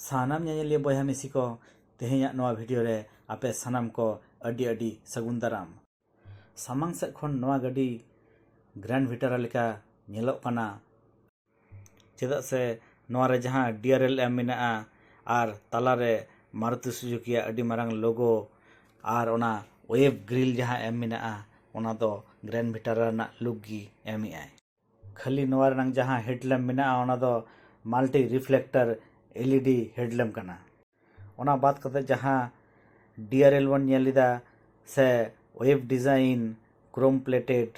सानाम ᱧᱮᱧᱮᱞᱤᱭᱟᱹ ᱵᱚᱭᱦᱟ ᱢᱤᱥᱤ ᱠᱚ ᱛᱮᱦᱮᱧᱟᱜ ᱱᱚᱣᱟ ᱵᱷᱤᱰᱤᱭᱳ ᱨᱮ ᱟᱯᱮ ᱥᱟᱱᱟम ᱠᱚ ᱟᱹᱰᱤ ᱟᱹᱰि ᱥᱟᱹᱜᱩᱱ ᱫᱟᱨᱟᱢ। ᱥᱟᱢᱟᱝ ᱥᱮᱫ ᱠᱷᱚᱱ ᱱᱚᱣᱟ ᱜᱟᱹᱰᱤ ᱜᱨᱟᱱᱰ ᱵᱷᱤᱴᱟᱨᱟ ᱞᱮᱠᱟ ᱧᱮᱞᱚᱜ ᱠᱟᱱᱟ, ᱪᱮᱫᱟᱜ ᱥᱮ ᱱᱚᱣᱟ ᱨᱮ ᱡᱟᱦᱟᱸ DRL ᱮᱢ ᱢᱮᱱᱟᱜᱼᱟ ᱟᱨ ᱛᱟᱞᱟᱨᱮ ᱢᱟᱨᱩᱛᱤ ᱥᱩᱡᱩᱠᱤᱭᱟᱜ ᱟᱹᱰᱤ ᱢᱟᱨᱟᱝ ᱞᱳᱜᱳ ᱟᱨ ᱚᱱᱟ ᱳᱭᱮᱵ ᱜᱨᱤᱞ ᱡᱟᱦᱟᱸ ᱮᱢ ᱢᱮᱱᱟᱜᱼᱟ ᱚᱱᱟ ᱫᱚ ᱜᱨᱟᱱᱰ ᱵᱷᱤᱴᱟᱨᱟ ᱨᱮᱱᱟᱜ ᱞᱩᱠ ᱜᱮ ᱮᱢᱮᱜᱼᱟᱭ। ᱠᱷᱟᱹᱞᱤ ᱱᱚᱣᱟ ᱨᱮᱱᱟᱜ ᱡᱟᱦᱟᱸ ᱦᱮᱰᱞᱮᱢᱯ ᱢᱮᱱᱟᱜᱼᱟ ᱚᱱᱟ ᱫᱚ ᱢᱟल्टी রিফ্লেক্টর LED হেডল্যাম্প কানা। ᱚᱱᱟ ᱵᱟᱫ ᱠᱟᱛᱮ ᱡᱟᱦᱟᱸ DRL ᱵᱚᱱ ᱧᱮᱞ ᱮᱫᱟ ᱥᱮ ᱳᱭᱮᱵ ᱰᱤᱡᱟᱭᱤᱱ ᱠᱨᱳᱢ ᱯᱞᱮᱴᱮড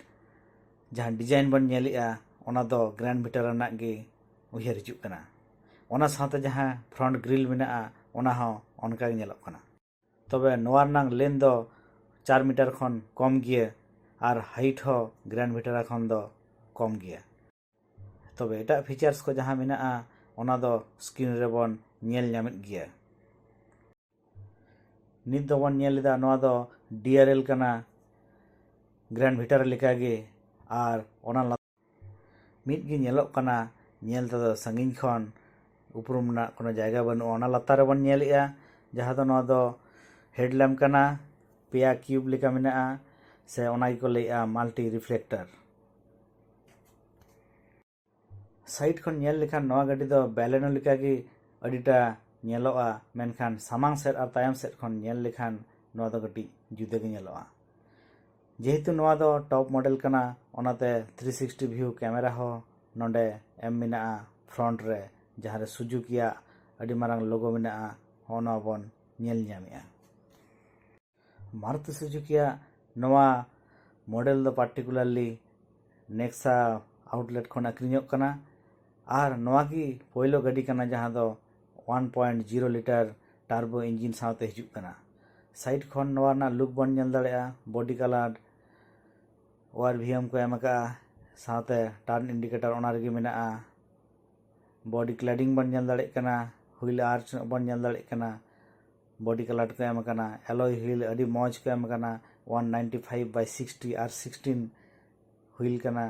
ᱡᱟᱦᱟᱸ ᱰᱤᱡᱟᱭᱤᱱ ᱵᱚᱱ ᱧᱮᱞᱮᱜᱼᱟ ᱚᱱᱟ ᱫᱚ ᱜᱨᱟᱱᱰ ᱵᱷᱤᱴᱟᱨᱟ ᱨᱮᱱᱟᱜ ᱜᱮ ᱩᱭᱦᱟᱹᱨ ᱦᱤᱡᱩᱜ ᱠᱟᱱᱟ। ᱚᱱᱟ ᱥᱟᱶᱛᱮ ᱡᱟᱦᱟᱸ ᱯᱷᱨᱚᱱᱴ ᱜᱨᱤᱞ ᱢᱮᱱᱟᱜᱼᱟ ᱚᱱᱟ ᱦᱚᱸ ᱚᱱᱠᱟ ᱜᱮ ᱧᱮᱞᱚᱜ ᱠᱟᱱᱟ। ᱛᱚᱵᱮ ᱱᱚᱣᱟ ᱨᱮᱱᱟᱜ ᱞᱮᱱ ᱫᱚ 4 মিটার ᱠᱷᱚᱱ ᱠᱚᱢ ᱜᱮᱭᱟ আর হাইট হও গ্র্যান্ড ভিটারা ᱠᱷᱚᱱ ᱫᱚ কম গᱮᱭᱟ। তবে এটাᱜ ফিচার্স ᱠᱚ ᱡᱟᱦᱟᱸ ᱢᱮᱱᱟᱜᱼᱟ ᱚᱱᱟ ᱫᱚ স্ক্রিন ᱨᱮᱵᱚᱱ ᱧᱮᱞ ᱧᱟᱢᱮᱫ ᱜᱮᱭᱟ। ᱱᱤᱛ ᱫᱚᱵᱚᱱ ᱧᱮᱞ ᱮᱫᱟ ᱱᱚᱣᱟ ᱫᱚ DRL ᱠᱟᱱᱟ গ্র্যান্ড ভিটারা ᱞᱮᱠᱟᱜᱮ আর ᱚᱱᱟ ᱢᱤᱫ ᱜᱮ ᱧᱮᱞᱚᱜ ᱠᱟᱱᱟ, ᱧᱮᱞ ᱛᱮᱫᱚ ᱥᱟᱺᱜᱤᱧ ᱠᱷᱚᱱ ᱩᱯᱨᱩᱢ ᱨᱮᱱᱟᱜ কোনো ᱡᱟᱭᱜᱟ ᱵᱟᱹᱱᱩᱜᱼᱟ। ᱚᱱᱟ ᱞᱟᱛᱟᱨ ᱨᱮᱵᱚᱱ ᱧᱮᱞᱮᱜᱼᱟ ᱡᱟᱦᱟᱸ ᱫᱚ ᱱᱚᱣᱟ ᱫᱚ ᱦᱮᱰᱞᱮম্ᱯ ᱠᱟᱱᱟ, ᱯᱮᱭᱟ কিউব ᱞᱮᱠᱟ ᱢᱮᱱᱟᱜᱼᱟ ᱥᱮ ᱚᱱᱟ ᱜᱮᱠᱚ ᱞᱟᱹᱭᱮᱜᱼᱟ মাল্টি রিফ্লেক্টর। সাইড ᱠᱷᱚᱱ ᱧᱮᱞ ᱞᱮᱠᱷᱟন ᱱᱚᱣᱟ ᱜᱟᱹᱰᱤ ᱫᱚ ᱵᱮᱞᱮᱱᱳ ᱞᱮᱠᱟᱜᱮ ᱟᱹᱰᱤᱴᱟ ᱧᱮᱞᱚᱜᱼᱟ, ᱢᱮᱱᱠᱷᱟᱱ ᱥᱟᱢᱟᱝ ᱥᱮᱫ ᱟᱨ ᱛᱟᱭᱚᱢ ᱥᱮᱫ ᱠᱷᱚᱱ ᱧᱮᱞ ᱞᱮᱠᱷᱟन ᱱᱚᱣᱟ ᱫᱚ ᱠᱟᱹᱴᱤᱡ ᱡᱩᱫᱟᱹ ᱜᱮ ᱧᱮᱞᱚᱜᱼᱟ। যেহেতু ᱱᱚᱣᱟ ᱫᱚ টপ মডেল ᱠᱟᱱᱟ ᱚᱱᱟতে 360 ভিউ ক্যামেরা হᱚᱸ ᱱᱚᱰᱮ ᱮᱢ ᱢᱮᱱᱟᱜᱼᱟ ᱯᱷᱨᱚᱱᱴ ᱨᱮ, ᱡᱟᱦᱟᱸ ᱨᱮ ᱥᱩᱡᱩᱠᱤᱭᱟᱜ ᱟᱹᱰᱤ ᱢᱟᱨᱟᱝ ᱞᱳᱜᱳ ᱢᱮᱱᱟᱜᱼᱟ ᱚᱱᱟ ᱵᱚᱱ ᱧᱮᱞ ᱧᱟᱢᱮᱜᱼᱟ। মারুতি সুজুকিয়াᱜ ᱱᱚᱣᱟ মডেল ᱫᱚ পার্টিকুলারলি নেক্সা আউটলেট ᱠᱷᱚᱱ ᱟᱹᱠᱷᱨᱤᱧᱚᱜ ᱠᱟᱱᱟ আর ᱱᱚᱣᱟ ᱜᱮ ᱯᱳᱭᱞᱳ ᱜᱟᱹᱰᱤ ᱠᱟᱱᱟ ᱡᱟᱦᱟᱸ ᱫᱚ 1.0 লিটার টার্বো ইঞ্জিন সাথে হিজুᱜ ᱠᱟᱱᱟ। সাইড ᱠᱷᱚᱱ ᱱᱚᱣᱟ ᱨᱮᱱᱟᱜ ᱞᱩᱠ ᱵᱚᱱ ᱧᱮᱞ ᱫᱟᱲᱮᱭᱟᱜᱼᱟ, ᱵᱚᱰি ᱠᱟᱞᱟর ORVM ᱠᱚ ᱮᱢ ᱟᱠᱟᱜᱼᱟ, ᱥᱟᱶᱛᱮ ᱴᱟর্ন ইন্ডিকেটর ᱚᱱᱟ ᱨᱮᱜᱮ ᱢᱮᱱᱟᱜᱼᱟ। বডি ক্ল্যাডিং ᱵᱚᱱ ᱧᱮᱞ ᱫᱟᱲᱮᱭᱟᱜ ᱠᱟᱱᱟ, হুইল আর্চ ᱵᱚᱱ ᱧᱮᱞ ᱫᱟᱲᱮᱭᱟᱜ ᱠᱟᱱᱟ, বডি কালার ᱠᱚ ᱮᱢ ᱟᱠᱟᱱᱟ, অ্যালয় হুইল ᱟᱹᱰᱤ ᱢᱚᱡᱽ ᱠᱚ ᱮᱢ আকানা 195/60 আর 16 হুইল ᱠᱟᱱᱟ,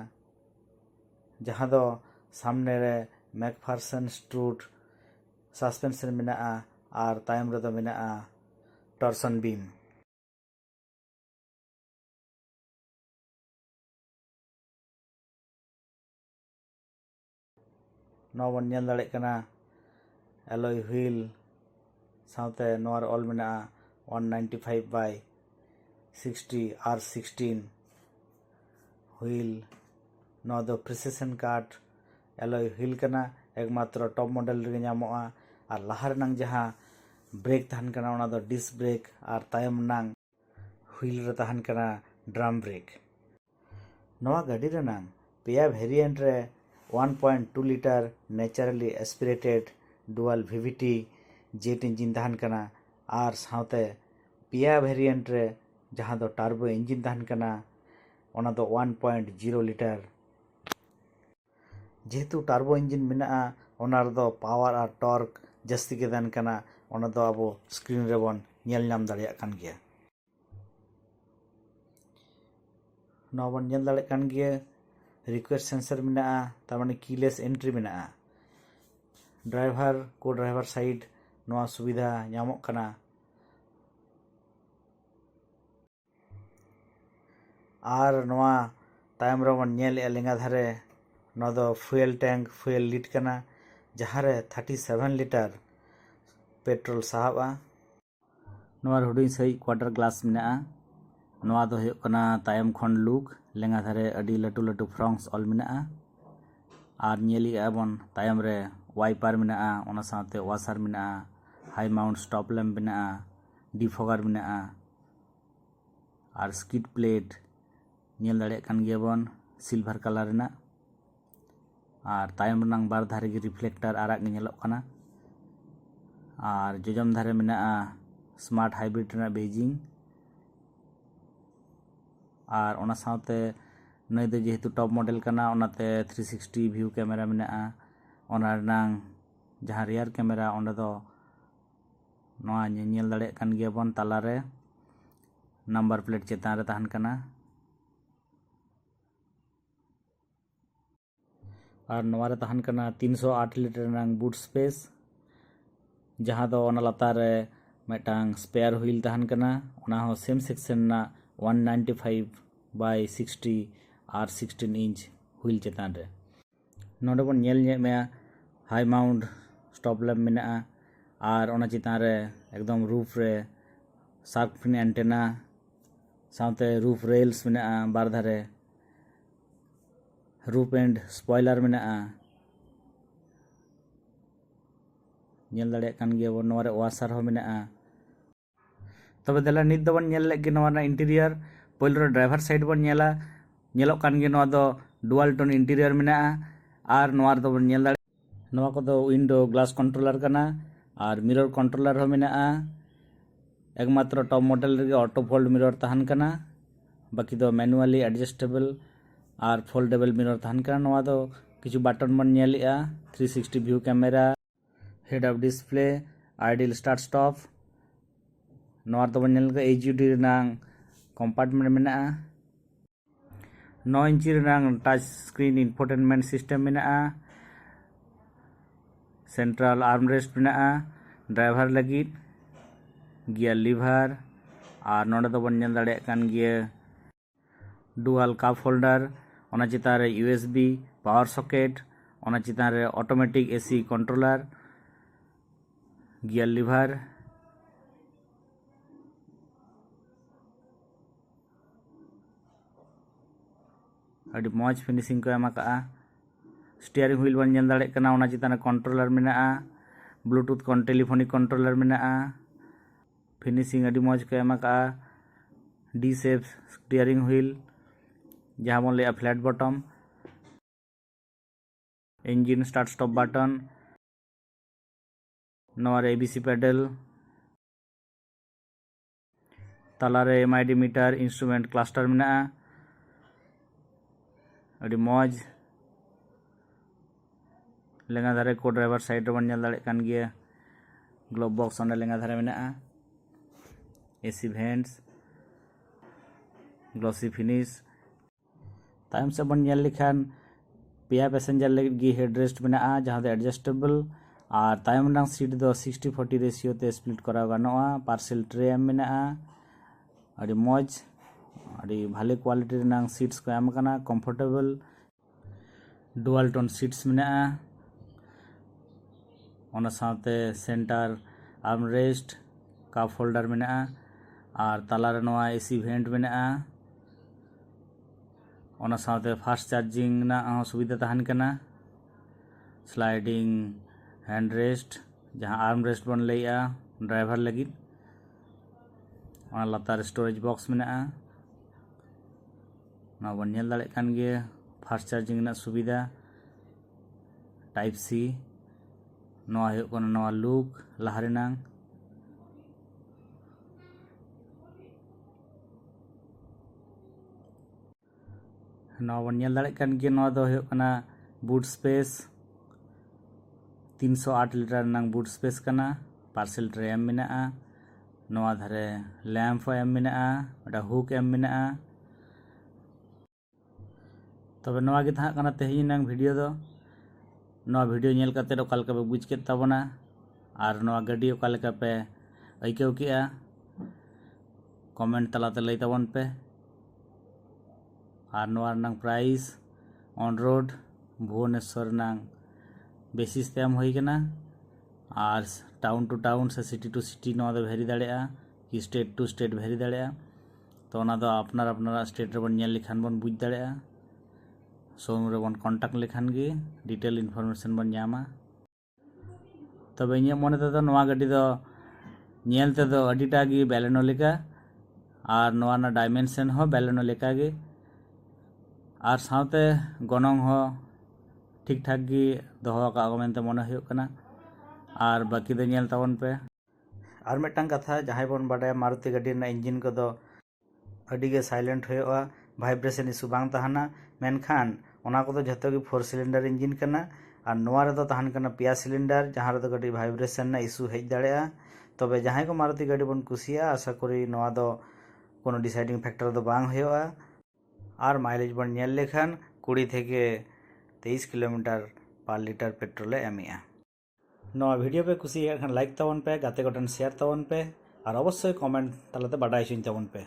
ᱡᱟᱦᱟᱸ ᱫᱚ ᱥᱟᱢᱱᱮ ᱨᱮ ম্যাকফারসন স্ট্রুট সাসপেনশন ᱢᱮᱱᱟᱜᱼᱟ আর ᱛᱟᱭᱚᱢ ᱨᱮᱫᱚ ᱢᱮᱱᱟᱜᱼᱟ টরসন বিম। ᱱᱚᱣᱟ ᱵᱚᱱ ᱧᱮᱞ ᱫᱟᱲᱮᱭᱟᱜ ᱠᱟᱱᱟ অ্যালয় হুইল সাথে ᱱᱚᱣᱟ ᱨᱮ ᱚᱞ ᱢᱮᱱᱟᱜᱼᱟ 195/60 আর 16 হুইল। ᱱᱚᱣᱟ ᱫᱚ প্রিসিশন কাট অ্যালয় হুইল ᱠᱟᱱᱟ, একমাত্র টপ মডেল ᱨᱮᱜᱮ ᱧᱟᱢᱚᱜᱼᱟ। আর ᱞᱟᱦᱟ ᱨᱮᱱᱟᱜ ᱡᱟᱦᱟᱸ ব্রেক ᱛᱟᱦᱮᱱ ᱠᱟᱱᱟ ᱚᱱᱟ ᱫᱚ ᱰᱤᱥ ব্রেক আর ᱛᱟᱭᱚᱢ ᱨᱮᱱᱟᱜ হুইল ᱨᱮ ᱛᱟᱦᱮᱱ ᱠᱟᱱᱟ ᱰᱨᱟᱢ ব্রেক। ᱱᱚᱣᱟ ᱜᱟᱹᱰᱤ ᱨᱮᱱᱟᱜ ᱯᱮᱭᱟ ᱵᱷᱮরিয়েন্ট ᱨᱮ 1.2 litre naturally aspirated dual VVT jet engine তাহান কানা আর সাথে পেয়া ভেরিয়েন্ট রে যাহা দো টার্বো ইঞ্জিন তাহান কানা ওনা দো 1.0 লিটার। যেহেতু টার্বো ইঞ্জিন মেনাᱜᱼᱟ ওনা ᱨᱮᱫᱚ পাওয়ার আর টর্ক ᱡᱟᱹᱥᱛᱤ ᱜᱮ ᱛᱟᱦᱮᱱ ᱠᱟᱱᱟ, ᱚᱱᱟ ᱫᱚ ᱟᱵᱚ ᱥᱠᱨᱤᱱ ᱨᱮᱵᱚᱱ ᱧᱮᱞ ᱧᱟᱢ ᱫᱟᱲᱮᱭᱟᱜ ᱠᱟᱱ ᱜᱮᱭᱟ। ᱱᱚᱣᱟ ᱵᱚᱱ ᱧᱮᱞ ᱫᱟᱲᱮᱭᱟᱜ ᱠᱟᱱ ᱜᱮᱭᱟ রিকোয়েস্ট সেন্সর মেনাᱜᱼᱟ, তার মানে কিলেস এন্ট্রি মেনাᱜᱼᱟ। ড্রাইভার কো ড্রাইভার সাইড ᱱᱚᱣᱟ ᱥᱩᱵᱤᱫᱷᱟ ᱧᱟᱢᱚᱜ ᱠᱟᱱᱟ। আর ᱱᱚᱣᱟ ᱛᱟᱭᱚᱢ ᱨᱮᱵᱚᱱ ᱧᱮᱞᱮᱜᱼᱟ ᱞᱮᱸᱜᱟ ᱫᱷᱟᱨᱮ ᱱᱚᱣᱟ ᱫᱚ ফুয়েল ট্যাঙ্ক ফুয়েল লিড ᱠᱟᱱᱟ, ᱡᱟᱦᱟᱸ ᱨᱮ 37 লিটার পেট্রোল ᱥᱟᱦᱚᱵᱼᱟ। ᱱᱚᱣᱟ ᱦᱩᱰᱤᱧ ᱥᱟᱺᱦᱤᱡ কোয়ার্টার গ্লাস ᱢᱮᱱᱟᱜᱼᱟ। ᱱᱚᱣᱟ ᱫᱚ ᱦᱩᱭᱩᱜ ᱠᱟᱱᱟ ᱛᱟᱭᱚᱢ ᱠᱷᱚᱱ ᱞᱩᱠ, ᱞᱮᱸᱜᱟ ᱫᱷᱟᱨᱮ ᱟᱹᱰᱤ ᱞᱟᱹᱴᱩ ᱞᱟᱹᱴᱩ ᱯᱷᱨᱚᱝᱥ ᱚᱞ ᱢᱮᱱᱟᱜᱼᱟ। আর ᱧᱮᱞᱮᱜᱼᱟ ᱵᱚᱱ ᱛᱟᱭᱚᱢ ᱨᱮ ওয়াইপার ᱢᱮᱱᱟᱜᱼᱟ, ᱚᱱᱟ ᱥᱟᱶᱛᱮ ওয়াসার ᱢᱮᱱᱟᱜᱼᱟ, হাই মাউন্ট স্টপ ল্যাম্প ᱢᱮᱱᱟᱜᱼᱟ, ডিফগার ᱢᱮᱱᱟᱜᱼᱟ আর স্কিড প্লেট ᱧᱮᱞ ᱫᱟᱲᱮᱭᱟᱜ ᱠᱟᱱ ᱜᱮᱭᱟ ᱵᱚᱱ সিলভার কালার ᱨᱮᱱᱟᱜ। আর তাᱭᱚᱢ ᱨᱮᱱᱟᱜ ᱵᱟᱨ ᱫᱷᱟᱨᱮ ᱜᱮ রিফ্লেক্টর ᱟᱨᱟᱜ ᱜᱮ ᱧᱮᱞᱚᱜ ᱠᱟᱱᱟ। আর ᱡᱚᱡᱚᱢ ᱫᱷᱟᱨᱮ ᱢᱮᱱᱟᱜᱼᱟ স্মার্ট হাইব্রিড ᱨᱮᱱᱟᱜ বেজিং। আর ᱚᱱᱟ ᱥᱟᱶᱛᱮ ᱱᱩᱭ ᱫᱚ ᱡᱮᱦᱮᱛু টপ মডেল ᱠᱟᱱᱟ ᱚᱱᱟতে 360 ভিউ ক্যামেরা ᱢᱮᱱᱟᱜᱼᱟ। ᱚᱱᱟ ᱨᱮᱱᱟᱜ ᱡᱟᱦᱟᱸ রিয়ার ক্যামেরা ᱚᱸᱰᱮ ᱫᱚ ᱱᱚᱣᱟ ᱧᱮᱞ ᱫᱟᱲᱮᱭᱟᱜ ᱠᱟᱱ ᱜᱮᱭᱟ ᱵᱚᱱ ᱛᱟᱞᱟᱨᱮ নাম্বার প্লেট ᱪᱮᱛᱟᱱ ᱨᱮ ᱛᱟᱦᱮᱱ ᱠᱟᱱᱟ। আর ᱱᱚᱣᱟ ᱨᱮ ᱛᱟᱦᱮᱱ ᱠᱟᱱᱟ 308 লিটার ᱨᱮᱱᱟᱜ বুট স্পেস। ᱡᱟᱦᱟᱸ ᱫᱚ ᱚᱱᱟ ᱞᱟᱛᱟᱨ ᱨᱮ ᱢᱤᱫᱴᱟᱝ ᱥᱯᱮᱭᱟᱨ ᱦᱩᱭᱤᱞ ᱛᱟᱦᱮᱱ ᱠᱟᱱᱟ, ᱚᱱᱟ ᱦᱚᱸ ᱥᱮᱢ ᱥᱮᱠᱥᱮᱱ ᱨᱮᱱᱟᱜ 195/60 আর 16 ইঞ্চ হুইল ᱪᱮᱛᱟᱱ ᱨᱮ। ᱱᱚᱰᱮ ᱵᱚᱱ ᱧᱮᱞ ᱧᱟᱢᱮᱜᱼᱟ হাই মাউন্ট স্টপ ল্যাম্প ᱢᱮᱱᱟᱜᱼᱟ আর ᱚᱱᱟ ᱪᱮᱛᱟᱱ ᱨᱮ ᱮᱠᱫᱚᱢ ᱨᱩᱯ ᱨᱮ ᱥᱟᱨᱠ ফিন অ্যান্টেনা সাথে রুফ রেলস মেনাᱜᱼᱟ ᱵᱟᱨ ᱫᱷᱟᱨᱮ, রুফ এন্ড স্পয়লার মেনাᱜᱼᱟ। ᱧᱮᱞ ᱫᱟᱲᱮᱭᱟᱜ ᱠᱟᱱ ᱜᱮᱭᱟ ᱵᱚᱱ ᱱᱚᱣᱟ ᱨᱮ ᱳয়াᱥᱟᱨ ᱦᱚᱸ ᱢᱮᱱᱟᱜᱼᱟ। ᱛᱚᱵᱮ ᱫᱮᱞᱟ ᱱᱤᱛ ᱫᱚᱵᱚᱱ ᱧᱮᱞ ᱞᱮᱜ ᱜᱮ ᱱᱚᱣᱟ ᱨᱮᱱᱟᱜ ᱤᱱᱴᱮᱨᱤᱭᱟর। ᱯᱳᱭᱞᱳ ᱨᱮ ᱰᱨᱟইভার সাইড ᱵᱚᱱ ᱧᱮᱞᱟ, ᱧᱮᱞᱚᱜ ᱠᱟᱱ ᱜᱮ ᱱᱚᱣᱟ ᱫᱚ ডুয়াল টোন ইন্টেরিয়র মেনাᱜᱼᱟ আর ᱱᱚᱣᱟ ᱨᱮᱫᱚ ᱵᱚᱱ ᱧᱮᱞ ᱫᱟᱲᱮᱭᱟᱜ ᱱᱚᱣᱟ ᱠᱚᱫᱚ উইন্ডো গ্লাস কন্ট্রোলার ᱠᱟᱱᱟ আর মিরর কন্ট্রোলার ᱦᱚᱸ ᱢᱮᱱᱟᱜᱼᱟ। একমাত্র টপ মডেল ᱨᱮᱜᱮ অটো ফোল্ড মিরর তাহান কানা, বাকি ᱫᱚ ম্যানুয়ালি অ্যাডজাস্টেবল আর ফোল্ডেবল মিরর তাহান কানা। ᱱᱚᱣᱟ ᱫᱚ কিছু বাটন বন ᱧᱮᱞᱮᱜᱼᱟ, 360 view camera, head up display, ideal start stop. ᱱᱚᱣᱟ ᱫᱚ ᱵᱚᱱ ᱧᱮᱞ ᱠᱟᱜᱼᱟ এইচইউডি ᱨᱮᱱᱟᱜ কম্পার্টমেন্ট ᱢᱮᱱᱟᱜᱼᱟ। 9 ইঞ্চি ᱨᱮᱱᱟᱜ টাচ স্ক্রিন ইনফোটেনমেন্ট সিস্টেম ᱢᱮᱱᱟᱜᱼᱟ। সেন্ট্রাল আর্মরেস্ট ᱢᱮᱱᱟᱜᱼᱟ ᱰᱨᱟᱭᱵᱷᱟর ᱞᱟᱹᱜᱤᱫ, ᱜᱤᱭᱟর লিভার আর ᱱᱚᱰᱮ ᱫᱚ ᱵᱚᱱ ᱧᱮᱞ ᱫᱟᱲᱮᱭᱟᱜ ᱠᱟᱱ ᱜᱮᱭᱟ ডুয়াল কাপ হোল্ডার, ᱚᱱᱟ ᱪᱮᱛᱟᱱ ᱨᱮ ইউএসবি পাওয়ার সকেট, ᱚᱱᱟ ᱪᱮᱛᱟᱱ ᱨᱮ automatic AC controller, gear liver. ᱟᱹᱰᱤ ᱢᱚᱡᱽ ফিনিশিং ᱠᱚ ᱮᱢ ᱟᱠᱟᱜᱼᱟ। স্টিয়ারিং হুইল ᱵᱚᱱ ᱧᱮᱞ ᱫᱟᱲᱮᱭᱟᱜ ᱠᱟᱱᱟ, ᱚᱱᱟ ᱪᱮᱛᱟᱱ ᱨᱮ ᱠᱚᱱᱴ্ᱨᱳᱞᱟর ᱢᱮᱱᱟᱜᱼᱟ, ব্লুটুথ টেলিফোনিক কন্ট্রোলার ᱢᱮᱱᱟᱜᱼᱟ। ফিনিশিং ᱟᱹᱰᱤ ᱢᱚᱡᱽ ᱠᱚ ᱮᱢ ᱟᱠᱟᱜᱼᱟ। ডি শেপ স্টিয়ারিং হুইল, ᱡᱟᱦᱟᱸ ᱵᱚᱱ ᱞᱟᱹᱭᱟ flat bottom, engine start stop button, ᱱᱚᱣᱟ ᱨᱮ এবিসি প্যাডেল, ᱛᱟᱞᱟᱨᱮ এমআইডি মিটার ইনস্ট্রুমেন্ট ক্লাস্টার ᱢᱮᱱᱟᱜᱼᱟ। ᱟᱹᱰᱤ ᱢᱚᱡᱽ। ᱞᱮᱸᱜᱟ ᱫᱷᱟᱨᱮ ᱠᱚ ᱰᱨᱟইভার সাইড ᱨᱮᱵᱚᱱ ᱧᱮᱞ ᱫᱟᱲᱮᱭᱟᱜ ᱠᱟᱱ ᱜᱮᱭᱟ, গ্লোভ বক্স ᱚᱸᱰᱮ ᱞᱮᱸᱜᱟ ᱫᱷᱟᱨᱮ ᱢᱮᱱᱟᱜᱼᱟ, এসি ভেন্টস, গ্লসি ফিনিশ। ᱛᱟᱭᱚᱢ ᱥᱮᱫ ᱵᱚᱱ ᱧᱮᱞ ᱞᱮᱠᱷᱟᱱ ᱯᱮᱭᱟ ᱯᱮᱥᱮᱧᱡᱟᱨ ᱞᱟᱹᱜᱤᱫ ᱜᱮ ᱦᱮᱰ ᱨᱮᱥᱴ ᱢᱮᱱᱟᱜᱼᱟ, ᱡᱟᱦᱟᱸ ᱫᱚ ᱮᱰᱡᱟᱥᱴᱮᱵল আর ᱛᱟᱭᱚᱢ ᱨᱮᱱᱟᱜ ᱥᱤᱴ ᱫᱚ 60/40 রেশিও তে স্প্লিট করা গানোᱜᱼᱟ। পার্সেল ট্রে এম ᱢᱮᱱᱟᱜᱼᱟ। ᱟᱹᱰᱤ ᱢᱚᱡᱽ, ᱟᱹᱰᱤ ᱵᱷᱟᱞᱮ ᱠᱳᱣᱟᱞᱤᱴᱤ ᱨᱮᱱᱟᱜ সিটস ᱠᱚ ᱮᱢ ᱟᱠᱟᱱᱟ, কমফোর্টেবল ডুয়াল টোন সিটস ᱢᱮᱱᱟᱜᱼᱟ। ᱚᱱᱟ ᱥᱟᱶᱛᱮ সেন্টার আর্মরেস্ট, কাপ হোল্ডার ᱢᱮᱱᱟᱜᱼᱟ আর ᱛᱟᱞᱟᱨᱮ ᱱᱚᱣᱟ এসি ভেন্ট ᱢᱮᱱᱟᱜᱼᱟ। ᱚᱱᱟ ᱥᱟᱶᱛᱮ ᱯᱷᱟᱥᱴ ᱪᱟᱨᱡᱤᱝ ᱨᱮᱱᱟᱜ ᱦᱚᱸ ᱥᱩᱵᱤᱫᱷᱟ ᱛᱟᱦᱮᱱ ᱠᱟᱱᱟ। স্লাইডিং হ্যান্ড রেস্ট, ᱡᱟᱦᱟᱸ আর্ম রেস্ট ᱵᱚᱱ ᱞᱟᱹᱭᱮᱜᱼᱟ ᱰᱨᱟᱭᱵᱷᱟর ᱞᱟᱹᱜᱤᱫ। ᱚᱱᱟ ᱞᱟᱛᱟᱨ স্টোরেজ বক্স ᱢᱮᱱᱟᱜᱼᱟ। ᱱᱚᱣᱟ ᱵᱚᱱ ᱧᱮᱞ ᱫᱟᱲᱮᱭᱟᱜ ᱠᱟᱱ ᱜᱮᱭᱟ ᱯᱷᱟᱥᱴ ᱪᱟᱨᱡᱤᱝ ᱨᱮᱱᱟᱜ ᱥᱩᱵᱤধᱟ, টাইপ সি। ᱱᱚᱣᱟ ᱦᱩᱭᱩᱜ ᱠᱟᱱᱟ ᱱᱚᱣᱟ ᱞᱩᱠ ᱞᱟᱦᱟ ᱨᱮᱱᱟᱜ। ᱱᱚᱣᱟ ᱵᱚᱱ ᱧᱮᱞ ᱫᱟᱲᱮᱭᱟᱜ ᱠᱟᱱ ᱜᱮᱭᱟ, ᱱᱚᱣᱟ ᱫᱚ ᱦᱩᱭᱩᱜ ᱠᱟᱱᱟ বুট স্পেস, 308 লিটার ᱨᱮᱱᱟᱜ বুট স্পেস ᱠᱟᱱᱟ। পার্সেল ট্রে এম ᱢᱮᱱᱟᱜᱼᱟ, ᱱᱚᱣᱟ ᱫᱷᱟᱨᱮ ল্যাম্প ᱦᱚᱸ ᱮᱢ ᱢᱮᱱᱟᱜᱼᱟ, ᱢᱤᱫᱴᱟᱝ হুক ᱮᱢ ᱢᱮᱱᱟᱜᱼᱟ। ᱛᱚᱵᱮ ᱱᱚᱣᱟ ᱜᱮ ᱛᱟᱦᱮᱸ ᱠᱟᱱᱟ ᱛᱮᱦᱮᱧ ᱨᱮᱱᱟᱜ ᱵᱷᱤᱰᱤᱭᱳ ᱫᱚ। ᱱᱚᱣᱟ ᱵᱷᱤᱰᱤᱭᱳ ᱧᱮᱞ ᱠᱟᱛᱮ ᱚᱠᱟ ᱞᱮᱠᱟ ᱯᱮ ᱵᱩᱡᱽ ᱠᱮᱫ ᱛᱟᱵᱚᱱᱟ আর ᱱᱚᱣᱟ ᱜᱟᱹᱰᱤ ᱚᱠᱟ ᱞᱮᱠᱟ ᱯᱮ ᱟᱹᱭᱠᱟᱹᱣ ᱠᱮᱜᱼᱟ, কমেন্ট ᱛᱟᱞᱟᱛᱮ ᱞᱟᱹᱭ ᱛᱟᱵᱚᱱ ᱯᱮ। আর ᱱᱚᱣᱟ ᱨᱮᱱᱟᱜ ᱯᱨᱟᱭᱤᱥ অন রোড ভুবনেশ্বর ᱨᱮᱱᱟᱜ বেসিস তে ᱮᱢ ᱦᱩᱭ ᱠᱟᱱᱟ আর টাউন টু টাউন ᱥᱮ সিটি টু সিটি ᱱᱚᱣᱟ ᱫᱚ ᱵᱷᱮᱨᱤ ᱫᱟᱲᱮᱭᱟᱜᱼᱟ, ᱠᱤ ᱥᱴᱮᱴ ᱴু ᱥᱴᱮᱴ ᱵᱷᱮᱨᱤ ᱫᱟᱲᱮᱭᱟᱜᱼᱟ। ᱛᱚ ᱚᱱᱟ ᱫᱚ ᱟᱯᱱᱟᱨᱟᱜ ᱥᱴᱮᱴ ᱨᱮᱵᱚᱱ ᱧᱮᱞ ᱞᱮᱠᱷᱟᱱ ᱵᱚᱱ ᱵᱩᱡᱽ ᱫᱟᱲᱮᱭᱟᱜᱼᱟ। শোরুম ᱨᱮᱵᱚᱱ কন্ᱴᱟᱠᱴ ᱞᱮᱠᱷᱟᱱ ᱜᱮ ᱰᱤᱴᱮᱞ ইনফরমেশন ᱵᱚᱱ ᱧᱟᱢᱟ। ᱛᱚᱵᱮ ᱤᱧᱟᱹᱜ ᱢᱚᱱᱮ ᱛᱮᱫᱚ ᱱᱚᱣᱟ ᱜᱟᱹᱰᱤ ᱫᱚ ᱧᱮᱞ ᱛᱮᱫᱚ ᱟᱹᱰᱤᱴᱟ ᱜᱮ ᱵᱮᱞᱮᱱᱳ ᱞᱮᱠᱟ আর ᱱᱚᱣᱟ ᱨᱮᱱᱟᱜ ᱰᱟᱭᱢᱮᱱᱥᱚᱱ ᱦᱚᱸ ᱵᱮᱞᱮᱱᱳ ᱞᱮᱠᱟᱜᱮ আর ᱥᱟᱶᱛᱮ ᱜᱚᱱᱚᱝ ᱦᱚᱸ ᱴᱷᱤᱠ ᱴᱷᱟᱠ ᱜᱮ ᱫᱚᱦᱚ ᱟᱠᱟᱜ ᱠᱚ ᱢᱮᱱᱛᱮ ᱢᱚᱱᱮ ᱦᱩᱭᱩᱜ ᱠᱟᱱᱟ। আর বাকি ᱫᱚ ᱧᱮᱞ ᱛᱟᱵᱚᱱ ᱯᱮ। আর ᱢᱤᱫᱴᱟᱝ ᱠᱟᱛᱷᱟ, ᱡᱟᱦᱟᱸᱭ ᱵᱚᱱ ᱵᱟᱰᱟᱭᱟ ᱢᱟᱨᱩᱛᱤ ᱜᱟᱹᱰᱤ ᱨᱮᱱᱟᱜ ᱤᱧᱡᱤᱱ ᱠᱚᱫᱚ ᱟᱹᱰᱤ ᱜᱮ ᱥᱟᱭᱞᱮন্ᱴ ᱦᱩᱭᱩᱜᱼᱟ, ভাইব্রেশন ইস্যু ᱵᱟᱝ ᱛᱟᱦᱮᱱᱟ। ᱢᱮᱱᱠᱷᱟᱱ ᱚᱱᱟ ᱠᱚᱫᱚ ᱡᱷᱚᱛᱚ ᱜᱮ 4 সিলিন্ডার ইঞ্জিন ᱠᱟᱱᱟ আর ᱱᱚᱣᱟ ᱨᱮᱫᱚ ᱛᱟᱦᱮᱱ ᱠᱟᱱᱟ 5 সিলিন্ডার, ᱡᱟᱦᱟᱸ ᱨᱮᱫᱚ ᱠᱟᱹᱴᱤᱡ ভাইব্রেশন ᱨᱮᱱᱟᱜ ইস্যু ᱦᱮᱡ ᱫᱟᱲᱮᱭᱟᱜᱼᱟ। ᱛᱚᱵᱮ ᱡᱟᱦᱟᱸᱭ ᱠᱚ ᱢᱟᱨᱩᱛᱤ ᱜᱟᱹᱰᱤ ᱵᱚᱱ ᱠᱩᱥᱤᱭᱟᱜᱼᱟ, ᱟশা করি ᱱᱚᱣᱟ ᱫᱚ কোনো ডিসাইডিং ফ্যাক্টর ᱫᱚ ᱵᱟᱝ ᱦᱩᱭᱩᱜᱼᱟ। আর মাইলেজ বন ᱧᱮᱞ লেখান 20 থেকে 23 কিলোমিটার পার লিটার পেট্রোলে এমএয়া। नवा भिडियो पे कुसियाखान लाइक तबन पे, गाते गोटेन शेयर तबन पे और अवश्य कमेंट तालाते बाडाय होचोन तबन पे।